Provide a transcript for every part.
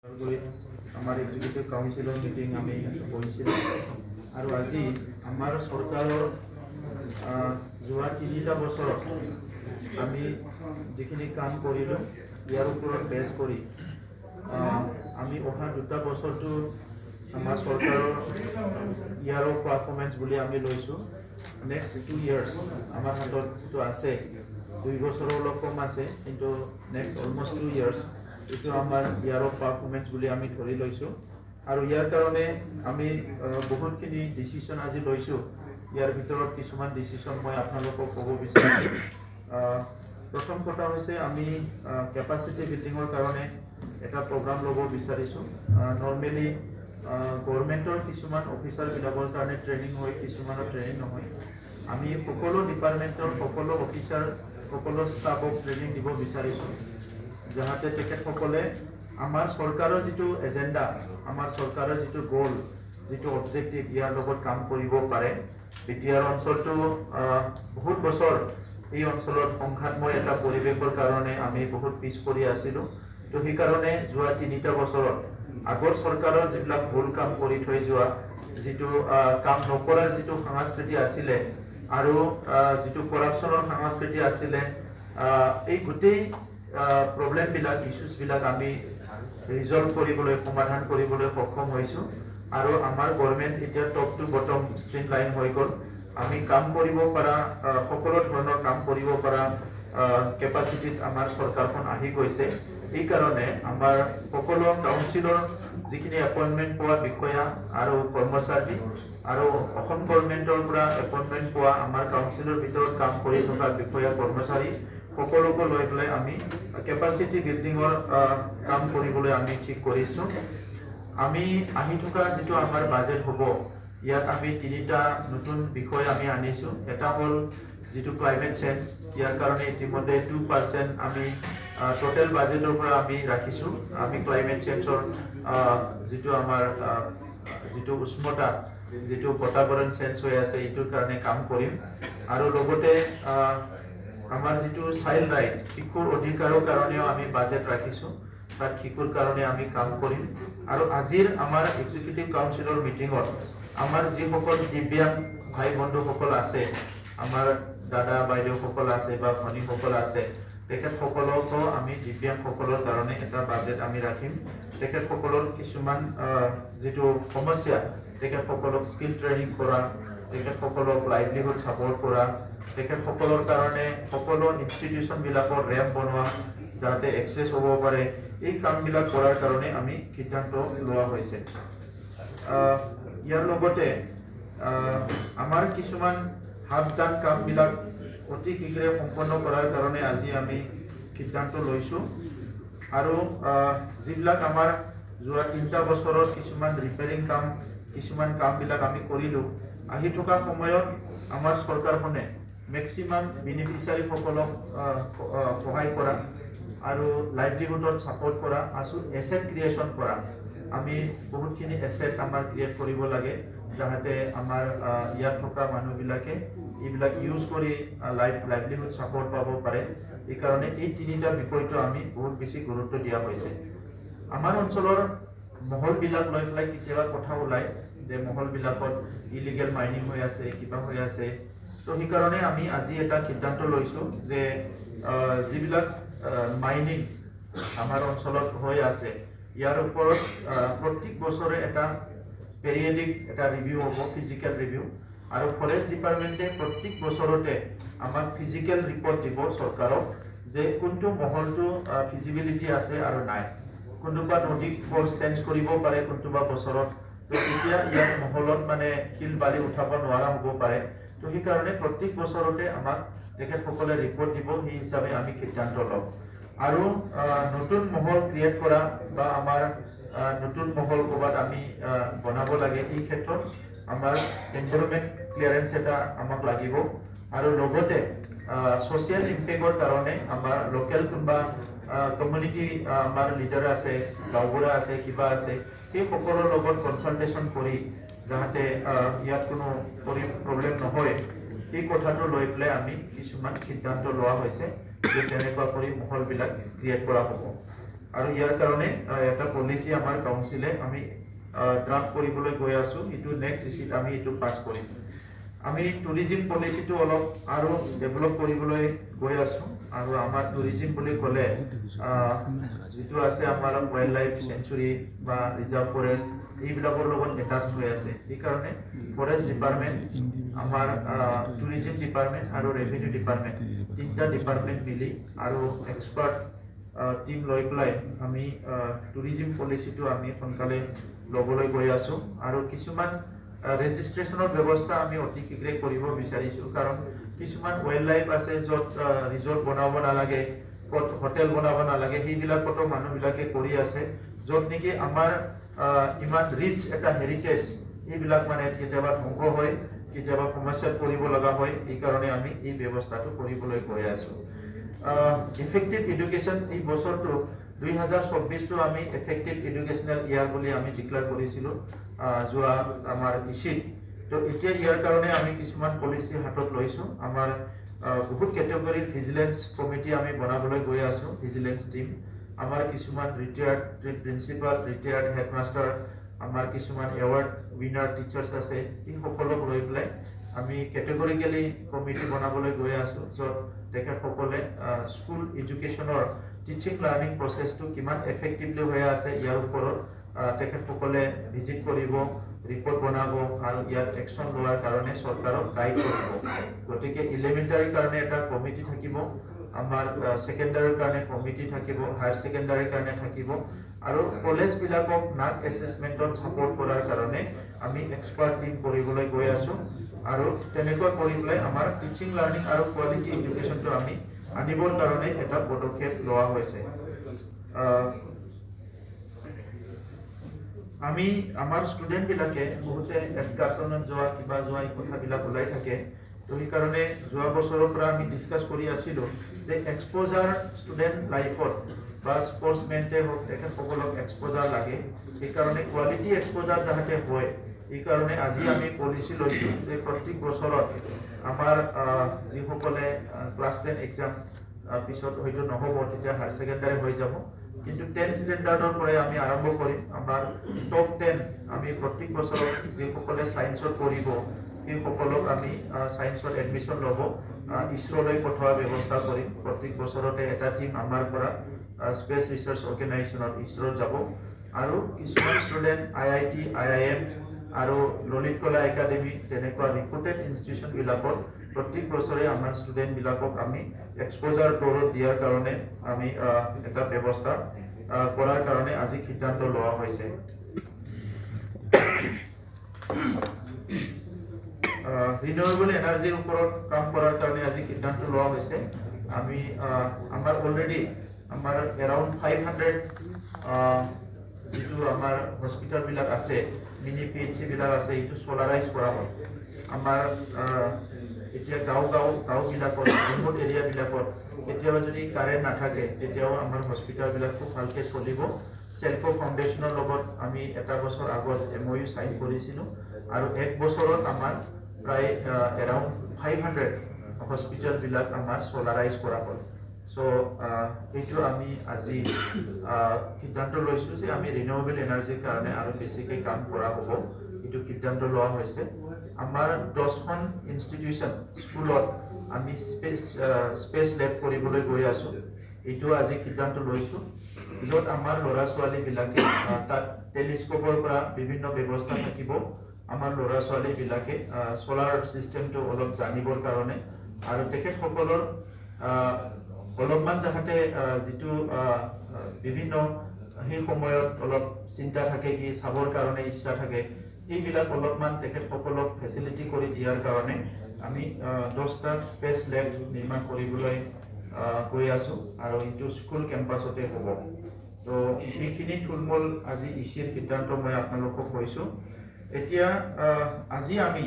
আমাৰ এক্সিকিউটিভ কাউন্সিলৰ মিটিং আমি বহিছিলোঁ আৰু আজি আমাৰ চৰকাৰৰ যোৱা ৩টা বছৰত আমি যিখিনি কাম কৰিলোঁ ইয়াৰ ওপৰত বেছ কৰি আমি অহা 2টা বছৰটো আমাৰ চৰকাৰৰ ইয়াৰৰ পাৰফৰ্মেঞ্চ বুলি আমি লৈছোঁ। নেক্সট 2 years আমাৰ হাতত আছে, 2 বছৰৰ অলপ কম আছে, কিন্তু নেক্সট অলমষ্ট 2 years এইটো আমাৰ ইয়াৰৰ পাৰফৰ্মেঞ্চ বুলি আমি ধৰি লৈছোঁ। আৰু ইয়াৰ কাৰণে আমি বহুতখিনি ডিচিশ্যন আজি লৈছোঁ। ইয়াৰ ভিতৰত কিছুমান ডিচিশ্যন মই আপোনালোকক ক'ব বিচাৰিছোঁ। প্ৰথম কথা হৈছে আমি কেপাচিটি বিল্ডিঙৰ কাৰণে এটা প্ৰগ্ৰাম ল'ব বিচাৰিছোঁ। নৰ্মেলি গভৰ্ণমেণ্টৰ কিছুমান অফিচাৰবিলাকৰ কাৰণে ট্ৰেইনিং হয়, কিছুমানৰ ট্ৰেইনিং নহয়। আমি সকলো ডিপাৰ্টমেণ্টৰ সকলো অফিচাৰ সকলো ষ্টাফক ট্ৰেইনিং দিব বিচাৰিছোঁ, যাহাতে তেখেতসকলে আমাৰ চৰকাৰৰ যিটো এজেণ্ডা, আমাৰ চৰকাৰৰ যিটো গ'ল, যিটো অবজেক্টিভ, ইয়াৰ লগত কাম কৰিব পাৰে। বিটিআৰ অঞ্চলটো বহুত বছৰ এই অঞ্চলত সংঘাতময় এটা পৰিৱেশৰ কাৰণে আমি বহুত পিছ পৰি আছিলোঁ। তো সেইকাৰণে যোৱা 3টা বছৰত আগৰ চৰকাৰৰ যিবিলাক ভুল কাম কৰি থৈ যোৱা, যিটো কাম নকৰাৰ যিটো সংস্কৃতি আছিলে আৰু যিটো কৰাপশ্যনৰ সংস্কৃতি আছিলে, এই গোটেই প্ৰব্লেমবিলাক, ইছ্যুজবিলাক আমি ৰিজল্ভ কৰিবলৈ, সমাধান কৰিবলৈ সক্ষম হৈছোঁ। আৰু আমাৰ গভৰ্ণমেণ্ট এতিয়া top to bottom stream line হৈ গ'ল। আমি কাম কৰিব পৰা, সকলো ধৰণৰ কাম কৰিব পৰা কেপাচিটিত আমাৰ চৰকাৰখন আহি গৈছে। এইকাৰণে আমাৰ সকলো কাউন্সিলৰ যিখিনি এপইণ্টমেণ্ট পোৱা বিষয়া আৰু কৰ্মচাৰী আৰু অসম গভৰ্ণমেণ্টৰ পৰা এপইণ্টমেণ্ট পোৱা আমাৰ কাউন্সিলৰ ভিতৰত কাম কৰি থকা বিষয়া কৰ্মচাৰী সকলোকে লৈ পেলাই আমি কেপাচিটি বিল্ডিঙৰ কাম কৰিবলৈ আমি ঠিক কৰিছোঁ। আমি আহি থকা যিটো আমাৰ বাজেট হ'ব, ইয়াত আমি 3টা নতুন বিষয় আমি আনিছোঁ। এটা হ'ল যিটো ক্লাইমেট চেঞ্জ, ইয়াৰ কাৰণে ইতিমধ্যে 2% আমি টোটেল বাজেটৰ পৰা আমি ৰাখিছোঁ। আমি ক্লাইমেট চেঞ্জৰ যিটো আমাৰ যিটো উষ্ণতা, যিটো বাতাবৰণ চেঞ্জ হৈ আছে, এইটোৰ কাৰণে কাম কৰিম। আৰু লগতে আমাৰ যিটো চাইল্ড ৰাইট, শিশুৰ অধিকাৰৰ কাৰণেও আমি বাজেট ৰাখিছোঁ, তাত শিশুৰ কাৰণে আমি কাম কৰিম। আৰু আজিৰ আমাৰ এক্সিকিউটিভ কাউন্সিলৰ মিটিঙত আমাৰ যিসকল দিব্যাংগ ভাই বন্ধুসকল আছে, আমাৰ দাদা বাইদেউসকল আছে বা ভনীসকল আছে, তেখেতসকলকো আমি দিব্যাংগসকলৰ কাৰণে এটা বাজেট আমি ৰাখিম। তেখেতসকলৰ কিছুমান যিটো সমস্যা, তেখেতসকলক স্কিল ট্ৰেইনিং কৰা, তেখেতসকলক লাইভলিহুড ছাপৰ্ট কৰা, তেখেতসকলৰ কাৰণে সকলো ইনষ্টিটিউশ্যনবিলাকৰ ৰেম্প বনোৱা, যাতে এক্সেছ হ'ব পাৰে, এই কামবিলাক কৰাৰ কাৰণে আমি সিদ্ধান্ত লোৱা হৈছে। ইয়াৰ লগতে আমাৰ কিছুমান হাফ-ডান কামবিলাক অতি শীঘ্ৰে সম্পন্ন কৰাৰ কাৰণে আজি আমি সিদ্ধান্ত লৈছোঁ। আৰু যিবিলাক আমাৰ যোৱা 3টা বছৰত কিছুমান ৰিপেয়াৰিং কাম, কিছুমান কামবিলাক আমি কৰিলোঁ, আহি থকা সময়ত আমাৰ চৰকাৰখনে মেক্সিমাম বেনিফিচিয়াৰীসকলক সহায় কৰা আৰু লাইভলিহুডত ছাপৰ্ট কৰা, এছেট ক্ৰিয়েশ্যন কৰা। আমি বহুতখিনি এছেট আমাৰ ক্ৰিয়েট কৰিব লাগে, যাহাতে আমাৰ ইয়াত থকা মানুহবিলাকে এইবিলাক ইউজ কৰি লাইভলিহুড ছাপৰ্ট পাব পাৰে। এইকাৰণে এই 3টা বিষয়টো আমি বহুত বেছি গুৰুত্ব দিয়া হৈছে। আমাৰ অঞ্চলৰ মহলবিলাক লৈ পেলাই কেতিয়াবা কথা ওলায় যে মহলবিলাকত ইলিগেল মাইনিং হৈ আছে, কিবা হৈ আছে। তো সেইকাৰণে আমি আজি এটা সিদ্ধান্ত লৈছোঁ যে যিবিলাক মাইনিং আমাৰ অঞ্চলত হৈ আছে, ইয়াৰ ওপৰত প্ৰত্যেক বছৰে এটা পেৰিয়ডিক এটা ৰিভিউ হ'ব, ফিজিকেল ৰিভিউ। আৰু ফৰেষ্ট ডিপাৰ্টমেণ্টে প্ৰত্যেক বছৰতে আমাক ফিজিকেল ৰিপৰ্ট দিব চৰকাৰক, যে কোনটো মহলটো ফিজিবিলিটি আছে আৰু নাই। কোনোবা নদী ফৰ্চ চেঞ্জ কৰিব পাৰে কোনোবা বছৰত, তো তেতিয়া ইয়াত মহলত মানে শিল বালি উঠাব নোৱাৰা হ'ব পাৰে। তো সেইকাৰণে প্ৰত্যেক বছৰতে আমাক তেখেতসকলে ৰিপৰ্ট দিব, সেই হিচাপে আমি সিদ্ধান্ত ল'ম। আৰু নতুন মহল ক্ৰিয়েট কৰা বা আমাৰ নতুন মহল ক'ৰবাত আমি বনাব লাগে, এই ক্ষেত্ৰত আমাৰ এনভাইৰনমেণ্ট ক্লিয়াৰেঞ্চ এটা আমাক লাগিব। আৰু লগতে ছ'চিয়েল ইম্পেক্টৰ কাৰণে আমাৰ লোকেল কোনোবা কমিউনিটি আমাৰ লিডাৰ আছে, গাঁওবুঢ়া আছে, কিবা আছে, সেই সকলৰ লগত কনচালটেশ্যন কৰি যাহাতে ইয়াত কোনো প্ৰব্লেম নহয়, এই কথাটো লৈ পেলাই আমি কিছুমান সিদ্ধান্ত লোৱা হৈছে যে তেনেকুৱা কৰি মহলবিলাক ক্ৰিয়েট কৰা হ'ব। আৰু ইয়াৰ কাৰণে এটা পলিচি আমাৰ কাউন্সিলে আমি ড্ৰাফ্ট কৰিবলৈ গৈ আছো ইটো নেক্সট ইচিত আমি ইটো পাস কৰিম আমি টুৰিজিম পলিচিটো অলপ আৰু ডেভেলপ কৰিবলৈ গৈ আছো আৰু আমাৰ টুৰিজিম বুলি ক'লে যেটো আছে আমাৰ ওয়াইল্ড লাইফ সেঞ্চুৰী বা ৰিজাৰ্ভ ফৰেষ্ট এইবিলাকৰ লগত এটাচড হৈ আছে এই কাৰণে ফৰেষ্ট ডিপাৰ্টমেন্ট আমাৰ টুৰিজিম ডিপাৰ্টমেন্ট আৰু ৰেভিনিউ ডিপাৰ্টমেন্ট তিনটা ডিপাৰ্টমেন্ট মিলি আৰু এক্সপাৰ্ট টিম লৈ পেলাই আমি টুৰিজিম পলিচিটো আমি সোনকালে ল'বলৈ গৈ আছো আৰু কিছুমান ৰেজিষ্ট্ৰেচনৰ ব্যৱস্থা আমি অতি শীঘ্ৰে কৰিব বিচাৰিছো কাৰণ কিছুমান ওয়াইল্ড লাইফ আছে য'ত ৰিজৰ্ট বনাব নালাগে হোটেল বনাব নালাগে সেইবিলাকতো মানুহবিলাকে কৰি আছে য'ত নেকি আমাৰ ইমান ৰিচ এটা হেৰিটেজ এইবিলাক মানে কেতিয়াবা ধ্বংস হয় কেতিয়াবা সমস্যাত পৰিব লগা হয় এই কাৰণে আমি এই ব্যৱস্থাটো কৰিবলৈ গৈ আছো ইফেক্টিভ এডুকেশ্যন এই বছৰটো 2024 টো আমি এফেক্টিভ এডুকেশনাল ইয়াৰ বুলি আমি ডিক্লেয়াৰ কৰিছিলো যোৱা আমাৰ ইচিত তো এতিয়া ইয়াৰ কাৰণে আমি কিছুমান পলিচি হাতত লৈছো আমাৰ বহুত ক্যাটেগৰীৰ ভিজিলেন্স কমিটি আমি বনাবলৈ গৈ আছো ভিজিলেন্স টিম আমাৰ কিছুমান ৰিটায়াৰ্ড প্ৰিন্সিপাল ৰিটায়াৰ্ড হেডমাস্টাৰ আমাৰ কিছুমান এৱাৰ্ড উইনাৰ টিচাৰ্স আছে এই সকলক লৈ পেলাই আমি ক্যাটেগৰিকেলি কমিটি বনাবলৈ গৈ আছো য'ত তেখেতসকলে স্কুল এডুকেশ্যনৰ টিচিং লাৰ্নিং প্ৰসেসটো কিমান এফেক্টিভলি হৈ আছে ইয়াৰ ওপৰত তেখেতসকলে ভিজিট কৰিব ৰিপৰ্ট বনাব আৰু ইয়াৰ একশন লোৱাৰ কাৰণে চৰকাৰক গাইড কৰিব গতিকে এলিমেন্টাৰী কাৰণে এটা কমিটি থাকিব আমাৰ সেকেন্ডাৰীৰ কাৰণে কমিটি থাকিব হায়াৰ সেকেন্ডাৰীৰ কাৰণে থাকিব আৰু কলেজ বিলাকক নাক এসেসমেন্টত সাপোৰ্ট কৰাৰ কাৰণে আমি এক্সপাৰ্ট টিম কৰিবলৈ গৈ আছো আৰু তেনেকৈ কৰি পেলাই আমাৰ টিচিং লাৰ্নিং আৰু কোৱালিটি এডুকেশ্যনটো আমি আনিবৰ কাৰণে এটা পদক্ষেপ লোৱা হৈছে আমি আমাৰ ষ্টুডেন্ট বিলাকে বহুতে এক্সকাৰছনত যোৱা কিবা যোৱা এই কথাবিলাক ওলাই থাকে তো এই কাৰণে যোৱা বছৰৰ পৰা আমি ডিসকাস কৰি আছিলো যে এক্সপোজাৰ ষ্টুডেন্ট লাইফত বা স্পোৰ্টসমেনতে হোক তেখেত সকলক এক্সপোজাৰ লাগে এই কাৰণে কোৱালিটি এক্সপোজাৰ যাতে হয় এই কাৰণে আজি আমি পলিচি লৈছো যে প্ৰত্যেক বছৰত আমাৰ যিসকলে ক্লাস 10 এক্সাম পিছত হয়তো নহব তেতিয়া হায়াৰ সেকেন্ডাৰী হৈ যাব কিন্তু 10 স্ট্যান্ডাৰ্ডৰ পৰা আমি আৰম্ভ কৰিম আমাৰ টপ 10 আমি প্ৰত্যেক বছৰত যিসকলে সায়েন্সত পঢ়িব এই সকলক আমি সায়েন্সত এডমিশন ল'ব ইছৰোলৈ পঠোৱাৰ ব্যৱস্থা কৰিম প্ৰত্যেক বছৰতে এটা টিম আমাৰ পৰা স্পেস ৰিসাৰ্চ অৰ্গানাইজেশ্যনত ইছৰোত যাব আৰু কিছুমান ষ্টুডেন্ট IIT IIM আৰু ললিত কলা একাডেমি তেনেকুৱা ৰিপুটেড ইনষ্টিটিউচন বিলাকত প্ৰত্যেক বছৰে আমাৰ ষ্টুডেন্ট বিলাকক আমি এক্সপোজাৰ টুৰত দিয়াৰ কাৰণে আমি এটা ব্যৱস্থা কৰাৰ কাৰণে আজি সিদ্ধান্ত লোৱা হৈছে ৰিনিউৱেবল এনাৰ্জিৰ ওপৰত কাম কৰাৰ কাৰণে আজি সিদ্ধান্ত লোৱা হৈছে আমি আমাৰ অলৰেডি আমাৰ এৰাউণ্ড 500 যেটো আমাৰ হস্পিটাল বিলাক আছে মিনি PHC বিলাক আছে ইটো সোলাৰাইজ কৰা হয় আমাৰ এতিয়া গাঁও বিলাকত ৰিমোট এৰিয়া বিলাকত কেতিয়াবা যদি কাৰেণ্ট নাথাকে তেতিয়াও আমাৰ হস্পিটাল বিলাক খুব ভালকে চলিব সেলফো ফাউণ্ডেশ্যনৰ লগত আমি এটা বছৰ আগত MOU সাইন কৰিছিলো আৰু এক বছৰত আমাৰ প্ৰায় এৰাউণ্ড 500 হস্পিটাল বিলাক আমাৰ সোলাৰাইজ কৰা হ'ল সো এইটো আমি আজি সিদ্ধান্ত লৈছো যে আমি ৰিনিউৱেবল এনাৰ্জিৰ কাৰণে আৰু বেছিকৈ কাম কৰা হ'ব এইটো সিদ্ধান্ত লোৱা হৈছে আমাৰ 10খন ইনষ্টিটিউচন স্কুলত আমি স্পেস ল্যাব কৰিবলৈ গৈ আছো এইটো আজি সিদ্ধান্ত লৈছো য'ত আমাৰ ল'ৰা ছোৱালী বিলাকে তাত টেলিস্কোপৰ পৰা বিভিন্ন ব্যৱস্থা থাকিব আমাৰ ল'ৰা ছোৱালী বিলাকে সোলাৰ সিস্টেমটো অলপ জানিবৰ কাৰণে আৰু তেখেতসকলৰ অলপমান যাতে যেটো বিভিন্ন সেই সময়ত অলপ চিন্তা থাকে কি চাবৰ কাৰণে ইচ্ছা থাকে এইবিলাক অলপমান তেখেতসকলক ফেসিলিটি কৰি দিয়াৰ কাৰণে আমি 10টা স্পেস ল্যাব নিৰ্মাণ কৰিবলৈ গৈ আছো আৰু ইটো স্কুল কেম্পাছতে হ'ব তো এইখিনি থুলমূল আজি ইচিৰ সিদ্ধান্ত মই আপোনালোকক কৈছো এতিয়া আজি আমি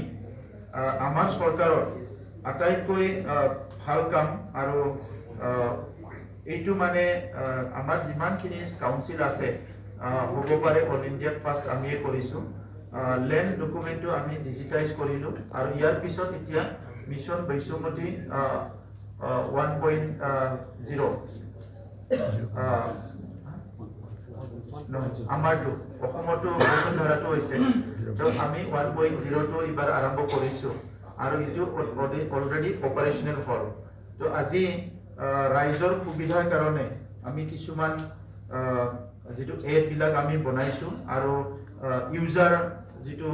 আমাৰ চৰকাৰৰ আটাইতকৈ ভাল কাম আৰু এইটো মানে আমাৰ যিমানখিনি কাউন্সিল আছে হ'ব পাৰে অল ইণ্ডিয়াত ফাৰ্ষ্ট আমিয়ে কৰিছো লেন্ড ডকুমেন্টটো আমি ডিজিটাইজ কৰিলো আৰু ইয়াৰ পিছত এতিয়া মিছন বৈষ্ণৱমতী 1.0 আমাৰটো অসমতো বসুন্ধৰাটো হৈছে তো আমি 1.0টো এবাৰ আৰম্ভ কৰিছোঁ আৰু এইটো অলৰেডি অপাৰেশ্যনেল হ'ল তো আজি ৰাইজৰ সুবিধাৰ কাৰণে আমি কিছুমান যেটো এপবিলাক আমি বনাইছোঁ আৰু ইউজাৰ যেটো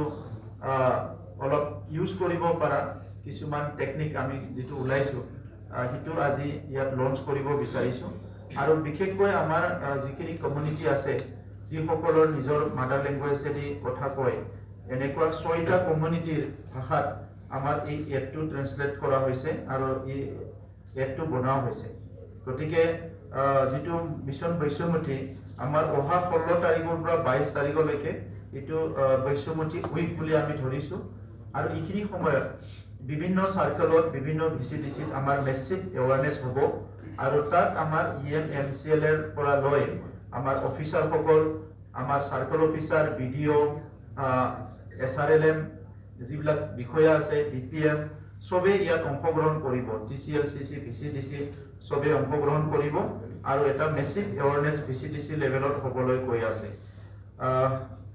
অলপ ইউজ কৰিব পৰা কিছুমান টেকনিক আমি যেটো ওলাইছোঁ হিটো আজি ইয়াত লঞ্চ কৰিব বিচাৰিছোঁ আৰু বিশেষকৈ আমাৰ যিখিনি কমিউনিটি আছে যিসকলৰ নিজৰ মাদাৰ লেংগুৱেজেদি কথা কয় এনেকুৱা 6টা কমিউনিটিৰ ভাষাত আমাৰ এই এপটো ট্ৰান্সলেট কৰা হৈছে আৰু এই এপটো বনোৱা হৈছে গতিকে যেটো মিছন বৈশ্যমতী আমাৰ অহা 16 তাৰিখৰ পৰা 22 তাৰিখলৈকে এইটো বৈশ্যমতী উইক বুলি আমি ধৰিছোঁ আৰু এইখিনি সময়ত বিভিন্ন সাৰ্কেলত বিভিন্ন ভিচিডিচিত আমাৰ মেছিভ এৱাৰনেছ হ'ব আৰু তাত আমাৰ EMMCL এৰ পৰা লৈ আমাৰ অফিচাৰসকল আমাৰ সাৰ্কেল অফিচাৰ বিডিঅ SRLM যিবিলাক বিষয়া আছে BPM সবে ইয়াত অংশগ্ৰহণ কৰিব TCLCC VCDC সবে অংশগ্ৰহণ কৰিব আৰু এটা মেছিভ এৱাৰনেছ VCDC লেভেলত হ'বলৈ গৈ আছে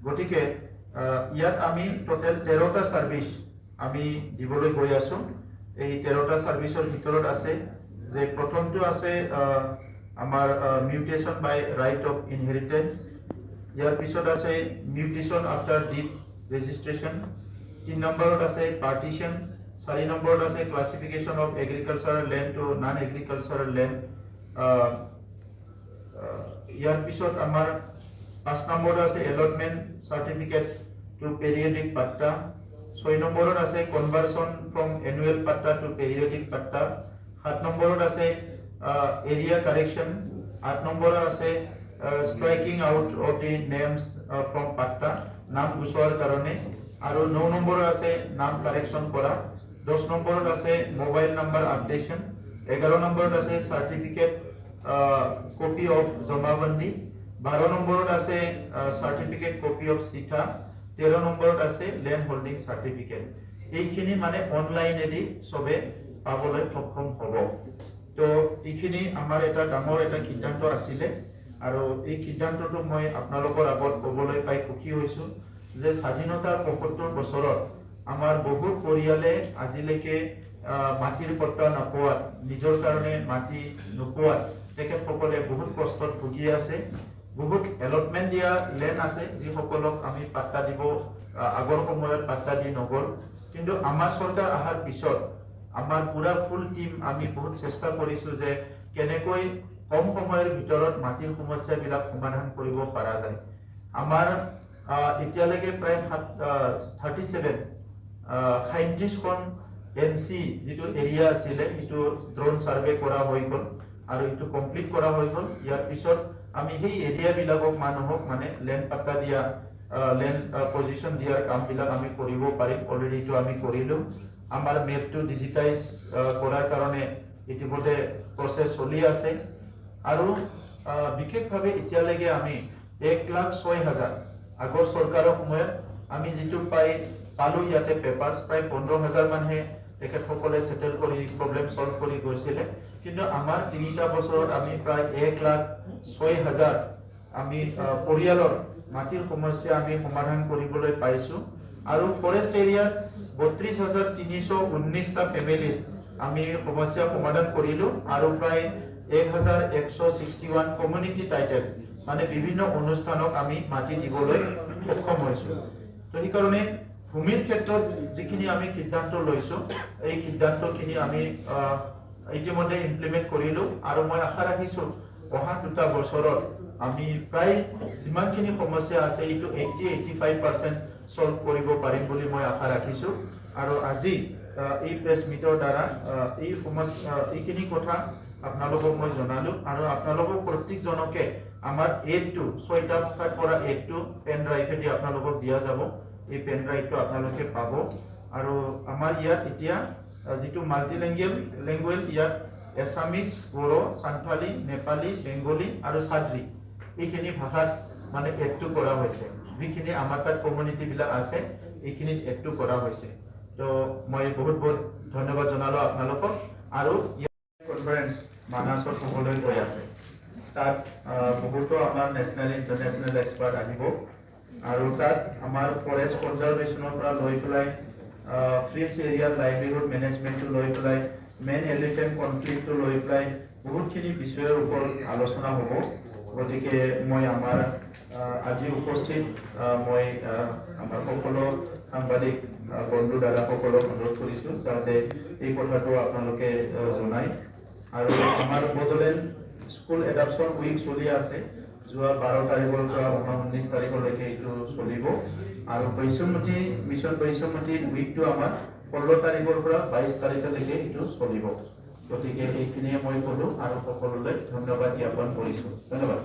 গতিকে ইয়াত আমি টোটাল 13টা সাৰ্ভিস আমি দিবলৈ গৈ আছো এই 13টা সাৰ্ভিসৰ ভিতৰত আছে যে প্ৰথমটো আছে আমাৰ mutation by right of inheritance ইয়াৰ পিছত আছে মিউটেশন আফটাৰ ডিড ৰেজিষ্ট্ৰেচন 3 নম্বৰত আছে পাৰ্টিশন 4 নম্বৰত আছে classification of agricultural land to non agricultural land ইয়াৰ পিছত আমাৰ 5 নম্বৰত আছে allotment certificate to periodic patta 6 নম্বৰত আছে conversion from annual patta to periodic patta 7 নম্বৰত আছে এৰিয়া কাৰেকশন 8 নম্বৰত আছে striking out of the names from patta নাম গুছোৱাৰ কাৰণে আৰু 9 নম্বৰত আছে নাম কাৰেকশন কৰা 10 নম্বৰত আছে মোবাইল নাম্বাৰ আপডেশন 11 নম্বৰত আছে সাৰ্টিফিকেট কপি অফ জমাবন্দী 12 নম্বৰত আছে সাৰ্টিফিকেট কপি অফ চিঠা 13 নম্বৰত আছে ল্যান্ড হোল্ডিং সাৰ্টিফিকেট এইখিনি মানে অনলাইন এদি সবে পাবলৈ সক্ষম হ'ব তো এইখিনি আমাৰ এটা ডাঙৰ এটা সিদ্ধান্ত আছিল আৰু এই সিদ্ধান্তটো মই আপোনালোকৰ আগত ক'বলৈ পাই সুখী হৈছো যে স্বাধীনতাৰ ৭৫ বছৰত আমাৰ বহু পৰিয়ালে আজিলৈকে মাটিৰ পট্টা নাপোৱাত নিজৰ কাৰণে মাটি নোপোৱাত তেখেতসকলে বহুত কষ্টত ভুগি আছে বহুত এলটমেন্ট দিয়া লেন আছে যিসকলক আমি পাট্টা দিব আগৰ সময়ত পাট্টা দি নগল কিন্তু আমাৰ চৰকাৰ আহাৰ পিছত আমাৰ পুৰা ফুল টিম আমি বহুত চেষ্টা কৰিছো যে কেনেকৈ কম সময়ৰ ভিতৰত মাটিৰ সমস্যাবিলাক সমাধান কৰিব পৰা যায় আমাৰ এতিয়ালৈকে প্ৰায় 37 37খন এনসি যেটো এৰিয়া আছিল এটো ড্ৰোন সাৰ্ভে কৰা হৈ গল আৰু এটো কমপ্লিট কৰা হৈ গল ইয়াৰ পিছত আমি এই এৰিয়া বিলাকক মানুহক মানে ল্যান্ড পাট্টা দিয়া ল্যান্ড পজিশন দিয়াৰ কামবিলাক আমি কৰিব পাৰিম অলৰেডি তো আমি কৰিলো আমাৰ মেপটো ডিজিটাইজ কৰাৰ কাৰণে ইতিমধ্যে প্ৰসেস চলি আছে আৰু বিশেষভাৱে এতিয়ালৈকে আমি 1,06,000 আগৰ চৰকাৰৰ সময়ত আমি যেটো পালো ইয়াতে পেপাৰস প্ৰায় 15,000 মানহে তেখেতসকলে সেটেল কৰি প্ৰবলেম সলভ কৰি গৈছিলে কিন্তু আমাৰ 3টা বছৰত আমি প্ৰায় 1,06,000 আমি পৰিয়ালৰ মাটিৰ সমস্যা আমি সমাধান কৰিবলৈ পাইছো আৰু ফৰেষ্ট এৰিয়াত 32,319টা ফ্যামিলি আমি সমস্যা সমাধান কৰিলো আৰু প্ৰায় 1,161 কমিউনিটি টাইটেল মানে বিভিন্ন অনুষ্ঠানক আমি মাটি দিবলৈ সক্ষম হৈছো তো এই কাৰণে ভূমিৰ ক্ষেত্ৰত যিখিনি আমি সিদ্ধান্ত লৈছো এই সিদ্ধান্তখিনি আমি ইতিমধ্যে ইমপ্লিমেন্ট কৰিলো আৰু মই আশা ৰাখিছো অহা 2টা বছৰত আমি প্ৰায় যিমানখিনি সমস্যা আছে এইটো 80-85% সলভ কৰিব পাৰিম বুলি মই আশা ৰাখিছো আৰু আজি এই প্ৰেছ মিটৰ দ্বাৰা এই সমস্যা এইখিনি কথা আপোনালোকক মই জনালো আৰু আপোনালোকক প্ৰত্যেকজনকে আমাৰ এডটো 6টা ভাষাত কৰা এডটো পেন ড্ৰাইভে দি আপোনালোকক দিয়া যাব এই পেন ড্ৰাইভটো আপোনালোকে পাব আৰু আমাৰ ইয়াত এতিয়া যেটো মাল্টিলিংগুৱেল ইয়াত এছামিজ বড়ো সান্থালী নেপালী বেংগলী আৰু সাদ্ৰী এইখিনি ভাষাত মানে এডটো কৰা হৈছে যিখিনি আমাৰ তাত কমিউনিটি বিলাক আছে এইখিনিত এডটো কৰা হৈছে তো মই বহুত বহুত ধন্যবাদ জনালো আপোনালোকক আৰু কনফাৰেন্স মানাসৰ হ'বলৈ গৈ আছে তাত বহুতো আমাৰ নেশ্যনেল ইণ্টাৰনেশ্যনেল এক্সপাৰ্ট আহিব আৰু তাত আমাৰ ফৰেষ্ট কনজাৰভেশ্যনৰ পৰা লৈ পেলাই ফ্ৰিজ এৰিয়াৰ লাইভলিহুড মেনেজমেণ্টটো লৈ পেলাই মেন এলিফেণ্ট কনফ্লিক্টটো লৈ পেলাই বহুতখিনি বিষয়ৰ ওপৰত আলোচনা হ'ব। গতিকে মই আমাৰ আজি উপস্থিত মই আমাৰ সকলো সাংবাদিক বন্ধু দাদাসকলক অনুৰোধ কৰিছোঁ যাতে এই কথাটো আপোনালোকে জনায়। আৰু আমাৰ বড়োলেণ্ড স্কুল এডাপশ্যন উইক চলি আছে, যোৱা 12 তাৰিখৰ পৰা 19 তাৰিখলৈকে এইটো চলিব আৰু বৈষম্যতি মিছন বৈষম্যতি উইকটো আমাৰ 16 তাৰিখৰ পৰা 22 তাৰিখলৈকে এইটো চলিব। গতিকে এইখিনিয়ে মই ক'লোঁ আৰু সকলোলৈ ধন্যবাদ জ্ঞাপন কৰিছোঁ। ধন্যবাদ।